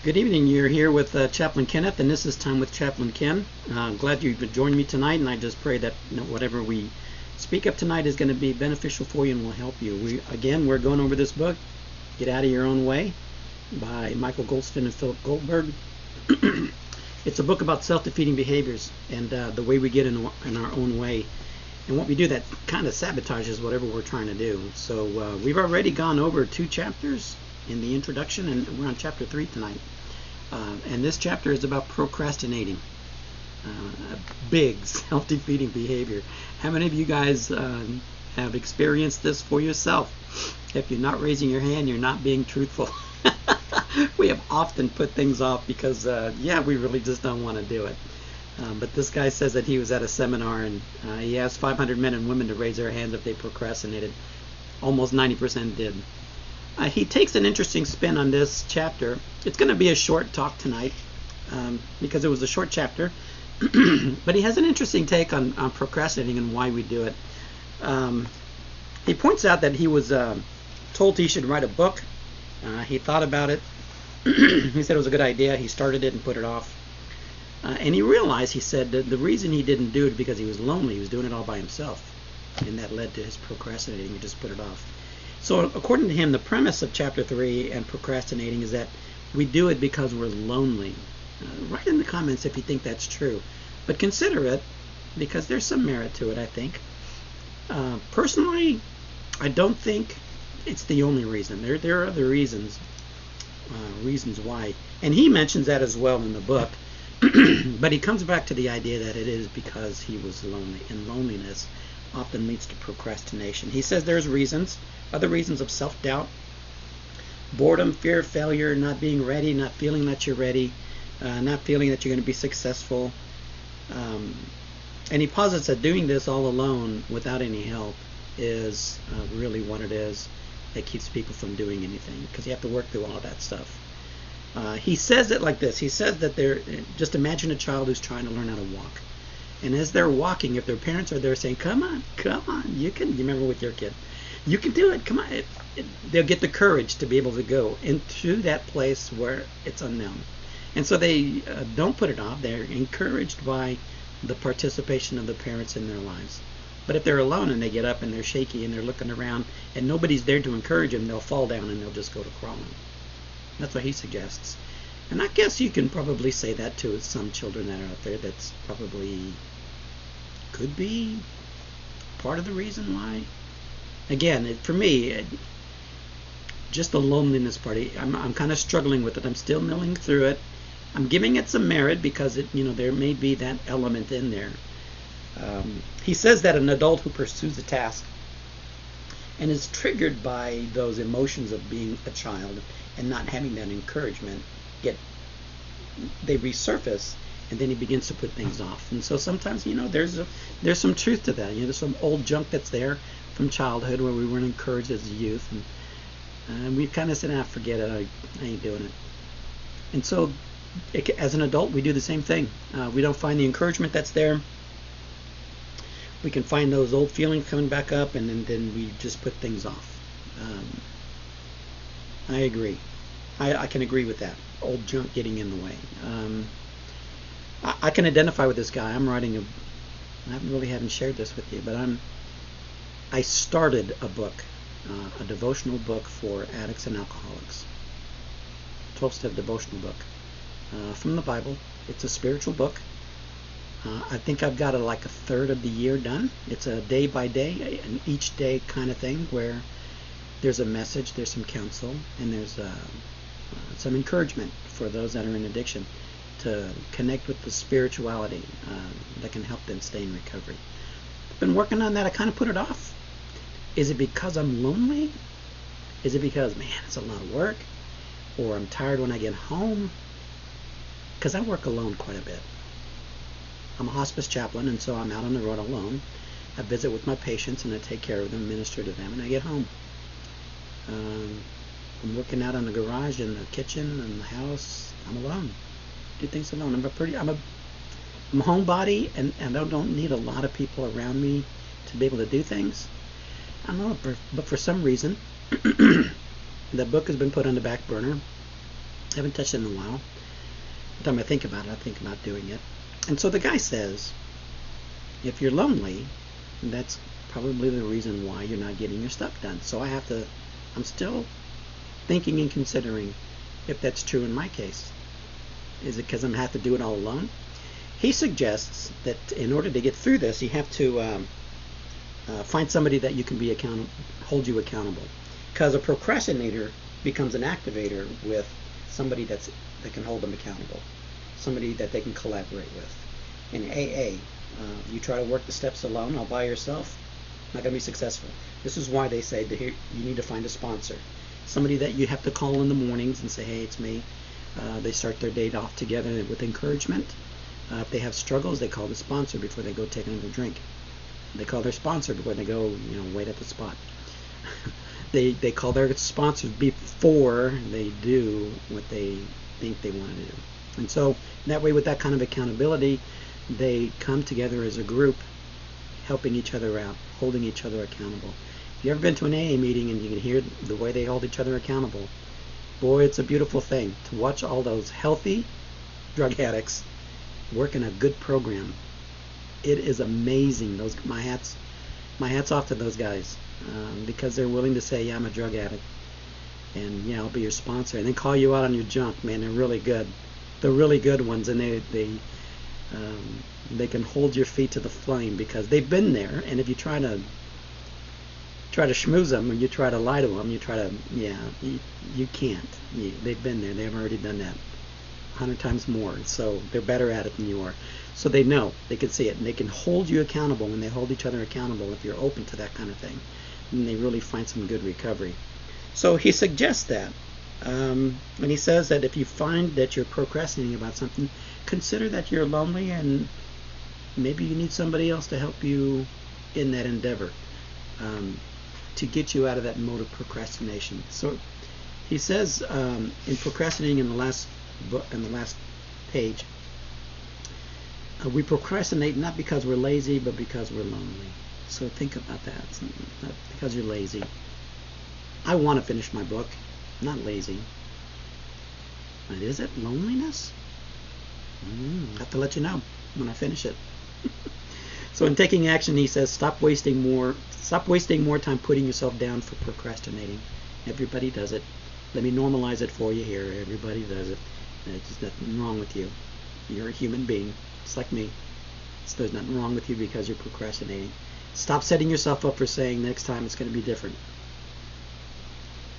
Good evening. You're here with Chaplain Kenneth, and this is Time with Chaplain Ken. Glad you could join me tonight, and I just pray that whatever we speak of tonight is going to be beneficial for you and will help you. We're going over this book, Get Out of Your Own Way, by Michael Goldston and Philip Goldberg. It's a book about self-defeating behaviors and the way we get in our own way, and what we do that kind of sabotages whatever we're trying to do. So we've already gone over 2 chapters in the introduction, and we're on chapter 3 tonight. And this chapter is about procrastinating, a big self-defeating behavior. How many of you guys have experienced this for yourself? If you're not raising your hand, you're not being truthful. We have often put things off because, we really just don't want to do it. But this guy says that he was at a seminar, and he asked 500 men and women to raise their hands if they procrastinated. Almost 90% did. He takes an interesting spin on this chapter. It's going to be a short talk tonight because it was a short chapter, but he has an interesting take on procrastinating and why we do it. He points out that he was told he should write a book. He thought about it. He said it was a good idea. He started it and put it off. And he realized, he said, that the reason he didn't do it because he was lonely. He was doing it all by himself, and that led to his procrastinating. He just put it off. So according to him, the premise of chapter 3 and procrastinating is that we do it because we're lonely. Write in the comments if you think that's true. But consider it, because there's some merit to it, I think. Personally, I don't think it's the only reason. There are other reasons why. And he mentions that as well in the book. But he comes back to the idea that it is because he was lonely. And loneliness often leads to procrastination. He says there's reasons. Other reasons of self-doubt, boredom, fear of failure, not being ready, not feeling that you're ready, not feeling that you're going to be successful. And he posits that doing this all alone without any help is really what it is that keeps people from doing anything, because you have to work through all of that stuff. He says it like this. He says that just imagine a child who's trying to learn how to walk. And as they're walking, if their parents are there saying, come on, you remember with your kid, you can do it, come on. They'll get the courage to be able to go into that place where it's unknown. And so they don't put it off. They're encouraged by the participation of the parents in their lives. But if they're alone and they get up and they're shaky and they're looking around and nobody's there to encourage them, they'll fall down and they'll just go to crawling. That's what he suggests. And I guess you can probably say that to some children that are out there. That's probably could be part of the reason why. Again, for me, just the loneliness part. I'm kind of struggling with it. I'm still milling through it. I'm giving it some merit because there may be that element in there. He says that an adult who pursues a task and is triggered by those emotions of being a child and not having that encouragement, they resurface, and then he begins to put things off. And so sometimes, there's some truth to that. There's some old junk that's there from childhood where we weren't encouraged as a youth, and we kind of said, forget it, I ain't doing it. And so as an adult, we do the same thing. We don't find the encouragement that's there. We can find those old feelings coming back up, and then we just put things off. I agree. I can agree with that. Old junk getting in the way. I can identify with this guy. I'm writing I haven't shared this with you, but I started a book, a devotional book for addicts and alcoholics. 12-step devotional book from the Bible. It's a spiritual book. I think I've got like a third of the year done. It's a day by day, an each day kind of thing where there's a message, there's some counsel, and there's some encouragement for those that are in addiction to connect with the spirituality that can help them stay in recovery. I've been working on that. I kind of put it off. Is it because I'm lonely? Is it because, man, it's a lot of work? Or I'm tired when I get home? Because I work alone quite a bit. I'm a hospice chaplain, and so I'm out on the road alone. I visit with my patients, and I take care of them, minister to them, and I get home. I'm working out in the garage, in the kitchen, in the house. I'm alone. Do things alone. I'm a homebody, and I don't need a lot of people around me to be able to do things. I don't know, but for some reason, the book has been put on the back burner. I haven't touched it in a while. Every time I think about it, I think about doing it. And so the guy says, if you're lonely, that's probably the reason why you're not getting your stuff done. So I'm still thinking and considering if that's true in my case. Is it because I'm have to do it all alone? He suggests that in order to get through this, you have to find somebody that you can be hold you accountable. Because a procrastinator becomes an activator with somebody that can hold them accountable, somebody that they can collaborate with. In AA, you try to work the steps alone, all by yourself, not going to be successful. This is why they say that you need to find a sponsor, somebody that you have to call in the mornings and say, hey, it's me. They start their day off together with encouragement. If they have struggles, they call the sponsor before they go take another drink. They call their sponsor before they go, wait at the spot. They call their sponsors before they do what they think they want to do. And so that way, with that kind of accountability, they come together as a group, helping each other out, holding each other accountable. If you've ever been to an AA meeting and you can hear the way they hold each other accountable, boy, it's a beautiful thing to watch all those healthy drug addicts work in a good program. It is amazing. My hats off to those guys, because they're willing to say, yeah, I'm a drug addict, and yeah, I'll be your sponsor, and then call you out on your junk. Man, they're really good. They're really good ones, and they can hold your feet to the flame because they've been there. And if you try to schmooze them, or you try to lie to them, you can't. They've been there. They've already done that 100 times more. So they're better at it than you are. So they know. They can see it, and they can hold you accountable. When they hold each other accountable, if you're open to that kind of thing, then they really find some good recovery. So he suggests that. And he says that if you find that you're procrastinating about something, consider that you're lonely and maybe you need somebody else to help you in that endeavor, to get you out of that mode of procrastination. So he says in procrastinating, in the last page, we procrastinate not because we're lazy, but because we're lonely. So think about that. It's not because you're lazy. I want to finish my book. I'm not lazy. But is it loneliness? I'll have to let you know when I finish it. So in taking action, he says, stop wasting more time putting yourself down for procrastinating. Everybody does it. Let me normalize it for you here. Everybody does it. There's just nothing wrong with you. You're a human being, just like me. So there's nothing wrong with you because you're procrastinating. Stop setting yourself up for saying next time it's going to be different.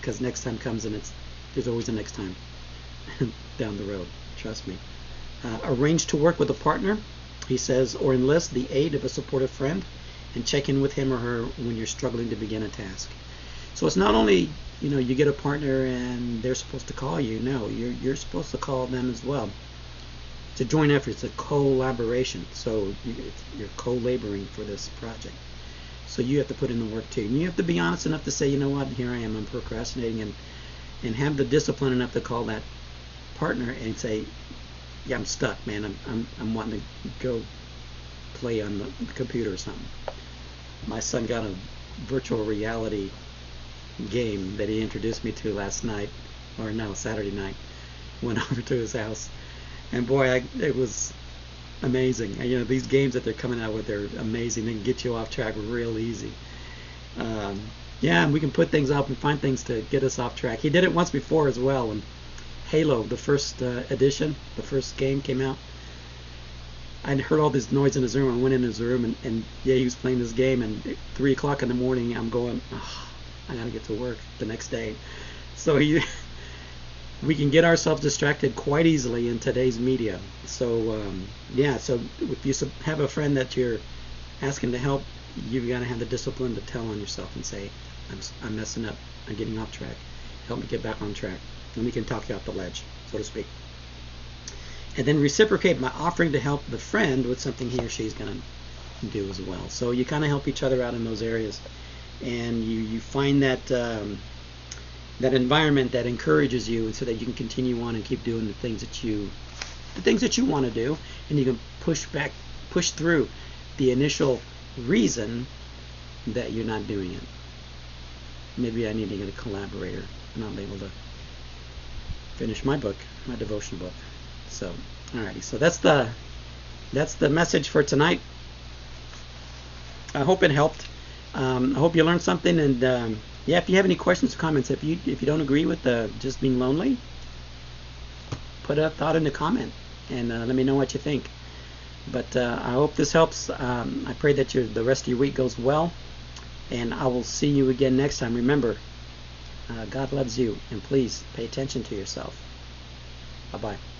Because next time comes and there's always a next time down the road. Trust me. Arrange to work with a partner, he says, or enlist the aid of a supportive friend, and check in with him or her when you're struggling to begin a task. So it's not only you get a partner and they're supposed to call you. No, you're supposed to call them as well. It's a joint effort. It's a collaboration. So you're co-laboring for this project. So you have to put in the work too. And you have to be honest enough to say, you know what, here I am, I'm procrastinating, and have the discipline enough to call that partner and say, yeah, I'm stuck, man. I'm wanting to go play on the computer or something. My son got a virtual reality game that he introduced me to Saturday night. Went over to his house, and boy, it was amazing. And, these games that they're coming out with, they're amazing. They can get you off track real easy. And we can put things up and find things to get us off track. He did it once before as well. And Halo, the first edition, the first game came out. I heard all this noise in his room. I went in his room, and he was playing this game. And at 3 o'clock in the morning, I'm going, I gotta get to work the next day. So we can get ourselves distracted quite easily in today's media. So so if you have a friend that you're asking to help, you've got to have the discipline to tell on yourself and say, I'm messing up, I'm getting off track, help me get back on track, and we can talk you off the ledge, so to speak. And then reciprocate by offering to help the friend with something he or she's going to do as well. So you kind of help each other out in those areas, and you find that that environment that encourages you, and so that you can continue on and keep doing the things that you want to do, and you can push through the initial reason that you're not doing it. Maybe I need to get a collaborator, and I'll be able to finish my book, my devotion book. So, alrighty. So that's the message for tonight. I hope it helped. I hope you learned something. And yeah, if you have any questions or comments, if you don't agree with just being lonely, put a thought in the comment and let me know what you think. But I hope this helps. I pray that the rest of your week goes well, and I will see you again next time. Remember, God loves you, and please pay attention to yourself. Bye-bye.